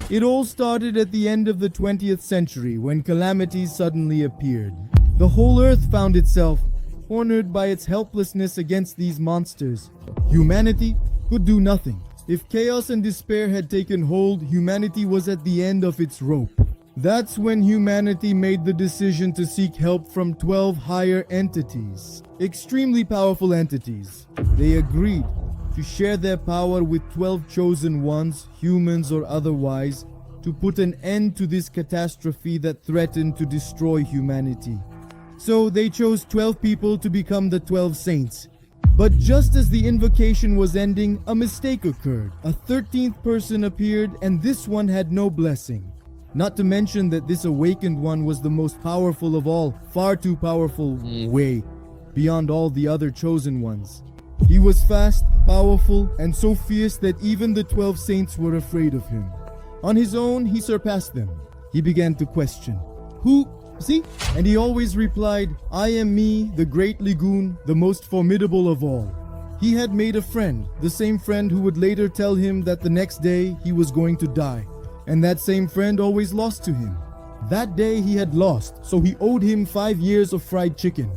It all started at the end of the 20th century when calamities suddenly appeared. The whole earth found itself cornered by its helplessness against these monsters. Humanity could do nothing. If chaos and despair had taken hold, humanity was at the end of its rope. That's when humanity made the decision to seek help from 12 higher entities, extremely powerful entities. They agreed to share their power with 12 chosen ones, humans or otherwise, to put an end to this catastrophe that threatened to destroy humanity. So they chose 12 people to become the 12 saints. But just as the invocation was ending, a mistake occurred. A 13th person appeared, and this one had no blessing. Not to mention that this awakened one was the most powerful of all, far too powerful, way beyond all the other chosen ones. He was fast, powerful, and so fierce that even the 12 saints were afraid of him. On his own, he surpassed them. He began to question, "Who? See?" And he always replied, "I am me, the great Lagoon, the most formidable of all." He had made a friend, the same friend who would later tell him that the next day he was going to die. And that same friend always lost to him. That day he had lost, so he owed him 5 years of fried chicken.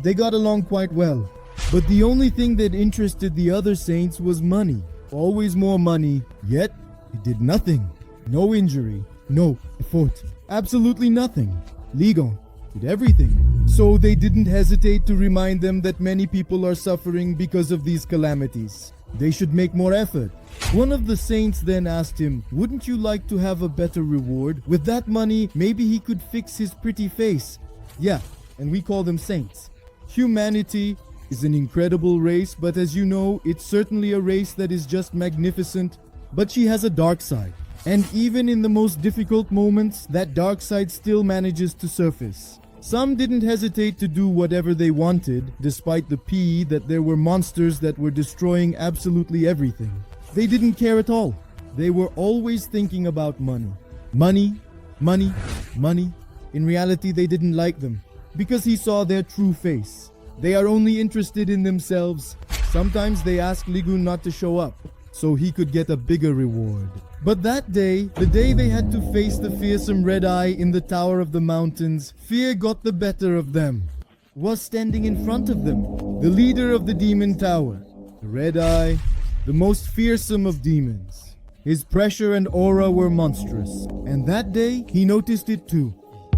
They got along quite well. But the only thing that interested the other saints was money. Always more money. Yet, he did nothing. No injury. No effort. Absolutely nothing. Ligon did everything. So they didn't hesitate to remind them that many people are suffering because of these calamities. They should make more effort. One of the saints then asked him, "Wouldn't you like to have a better reward? With that money, maybe he could fix his pretty face." Yeah, and we call them saints. Humanity is an incredible race, but as you know, it's certainly a race that is just magnificent. But she has a dark side. And even in the most difficult moments, that dark side still manages to surface. Some didn't hesitate to do whatever they wanted, despite the plea that there were monsters that were destroying absolutely everything. They didn't care at all. They were always thinking about money. Money, money, money. In reality, they didn't like them, because he saw their true face. They are only interested in themselves. Sometimes they asked Lagoon not to show up, so he could get a bigger reward. But that day, the day they had to face the fearsome Red Eye in the Tower of the Mountains, fear got the better of them. Was standing in front of them, the leader of the Demon Tower, the Red Eye, the most fearsome of demons. His pressure and aura were monstrous, and that day he noticed it too.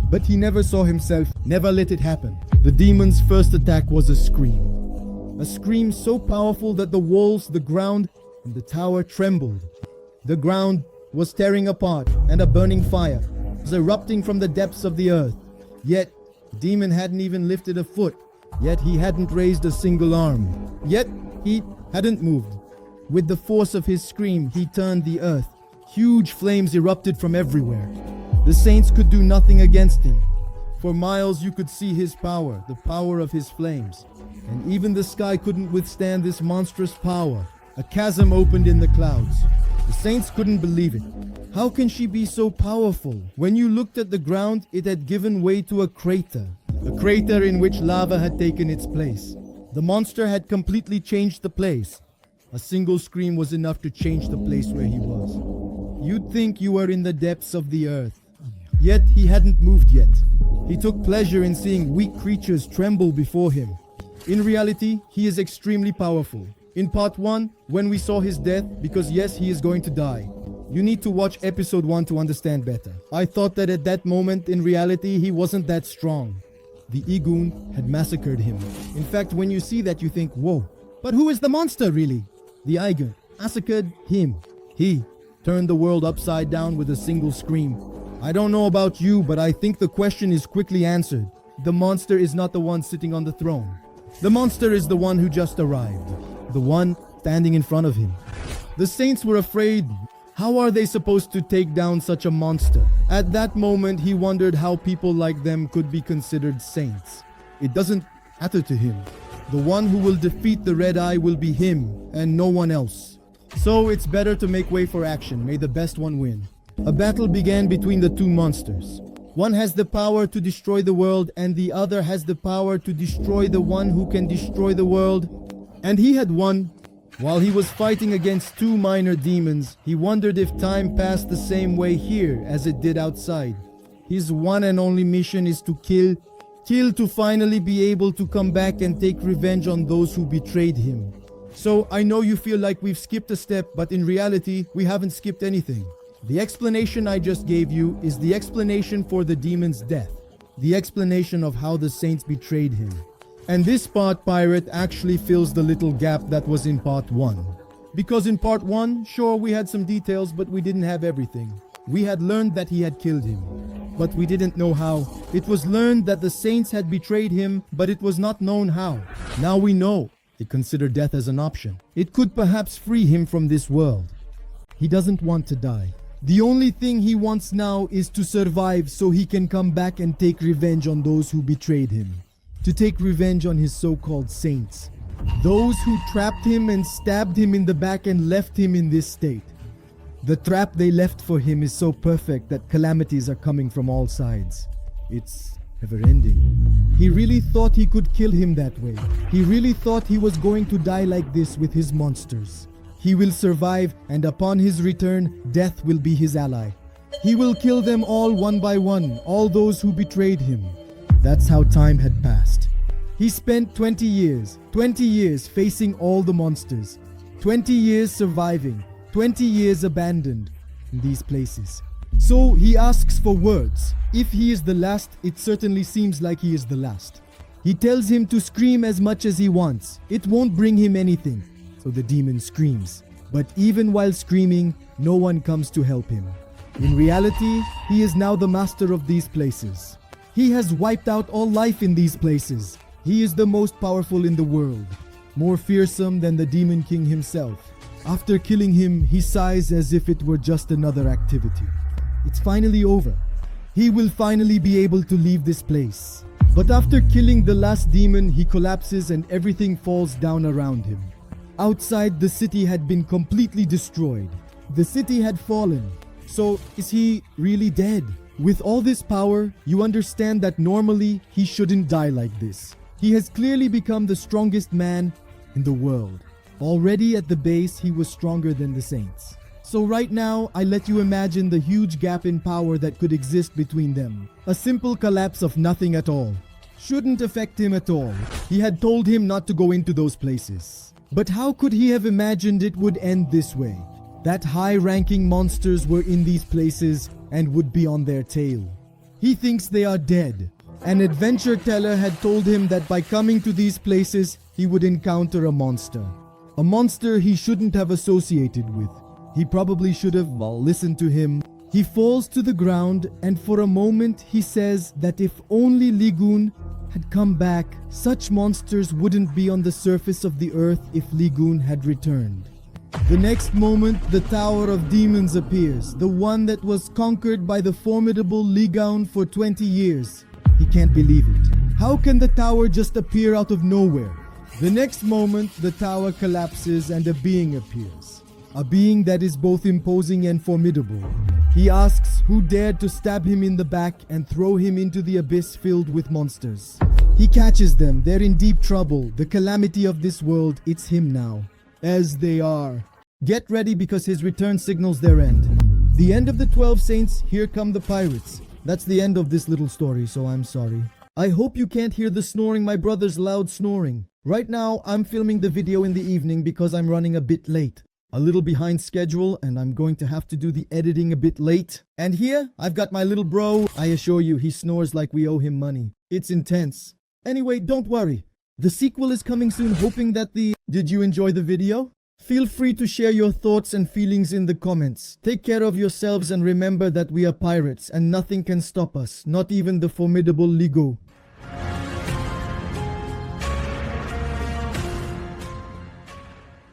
But he never saw himself, never let it happen. The demon's first attack was a scream. A scream so powerful that the walls, the ground, and the tower trembled. The ground was tearing apart, and a burning fire was erupting from the depths of the earth. Yet, the demon hadn't even lifted a foot. Yet he hadn't raised a single arm. Yet, he hadn't moved. With the force of his scream, he turned the earth. Huge flames erupted from everywhere. The saints could do nothing against him. For miles you could see his power, the power of his flames. And even the sky couldn't withstand this monstrous power. A chasm opened in the clouds. The saints couldn't believe it. How can she be so powerful? When you looked at the ground, it had given way to a crater in which lava had taken its place. The monster had completely changed the place. A single scream was enough to change the place where he was. You'd think you were in the depths of the earth. Yet he hadn't moved yet. He took pleasure in seeing weak creatures tremble before him. In reality, he is extremely powerful. In part 1, when we saw his death, because yes, he is going to die. You need to watch episode 1 to understand better. I thought that at that moment, in reality, he wasn't that strong. The Igun had massacred him. In fact, when you see that, you think, whoa, but who is the monster really? The Igun massacred him. He turned the world upside down with a single scream. I don't know about you, but I think the question is quickly answered. The monster is not the one sitting on the throne. The monster is the one who just arrived. The one standing in front of him. The saints were afraid. How are they supposed to take down such a monster? At that moment, he wondered how people like them could be considered saints. It doesn't matter to him. The one who will defeat the Red Eye will be him and no one else. So it's better to make way for action. May the best one win. A battle began between the two monsters. One has the power to destroy the world, and the other has the power to destroy the one who can destroy the world. And he had won, While he was fighting against two minor demons, he wondered if time passed the same way here as it did outside. His one and only mission is to kill to finally be able to come back and take revenge on those who betrayed him. So I know you feel like we've skipped a step, but in reality, we haven't skipped anything. The explanation I just gave you is the explanation for the demon's death. The explanation of how the saints betrayed him. And this part, Pirate, actually fills the little gap that was in part 1. Because in part 1, sure, we had some details, but we didn't have everything. We had learned that he had killed him, but we didn't know how. It was learned that the saints had betrayed him, but it was not known how. Now we know. They consider death as an option. It could perhaps free him from this world. He doesn't want to die. The only thing he wants now is to survive so he can come back and take revenge on those who betrayed him. To take revenge on his so-called saints. Those who trapped him and stabbed him in the back and left him in this state. The trap they left for him is so perfect that calamities are coming from all sides. It's never-ending. He really thought he could kill him that way. He really thought he was going to die like this with his monsters. He will survive, and upon his return, death will be his ally. He will kill them all one by one, all those who betrayed him. That's how time had passed. He spent 20 years facing all the monsters. 20 years surviving. 20 years abandoned in these places. So he asks for words. If he is the last, it certainly seems like he is the last. He tells him to scream as much as he wants. It won't bring him anything. So the demon screams. But even while screaming, no one comes to help him. In reality, he is now the master of these places. He has wiped out all life in these places. He is the most powerful in the world. More fearsome than the Demon King himself. After killing him, he sighs as if it were just another activity. It's finally over. He will finally be able to leave this place. But after killing the last demon, he collapses and everything falls down around him. Outside, the city had been completely destroyed. The city had fallen. So, is he really dead? With all this power, you understand that normally he shouldn't die like this. He has clearly become the strongest man in the world. Already at the base, he was stronger than the saints. So right now, I let you imagine the huge gap in power that could exist between them. A simple collapse of nothing at all. Shouldn't affect him at all. He had told him not to go into those places. But how could he have imagined it would end this way? That high-ranking monsters were in these places and would be on their tail. He thinks they are dead. An adventure teller had told him that by coming to these places, he would encounter a monster. A monster he shouldn't have associated with. He probably should have, listened to him. He falls to the ground, and for a moment he says that if only Ligun had come back, such monsters wouldn't be on the surface of the earth if Ligun had returned. The next moment, the Tower of Demons appears, the one that was conquered by the formidable Ligun for 20 years. He can't believe it. How can the tower just appear out of nowhere? The next moment, the tower collapses and a being appears. A being that is both imposing and formidable. He asks who dared to stab him in the back and throw him into the abyss filled with monsters. He catches them. They're in deep trouble. The calamity of this world, it's him now. As they are. Get ready because his return signals their end. The end of the 12 saints, here come the pirates. That's the end of this little story, so I'm sorry. I hope you can't hear the snoring, my brother's loud snoring. Right now, I'm filming the video in the evening because I'm running a bit late. A little behind schedule, and I'm going to have to do the editing a bit late. And here, I've got my little bro. I assure you, he snores like we owe him money. It's intense. Anyway, don't worry. The sequel is coming soon, hoping that Did you enjoy the video? Feel free to share your thoughts and feelings in the comments. Take care of yourselves and remember that we are pirates and nothing can stop us, not even the formidable Ligo.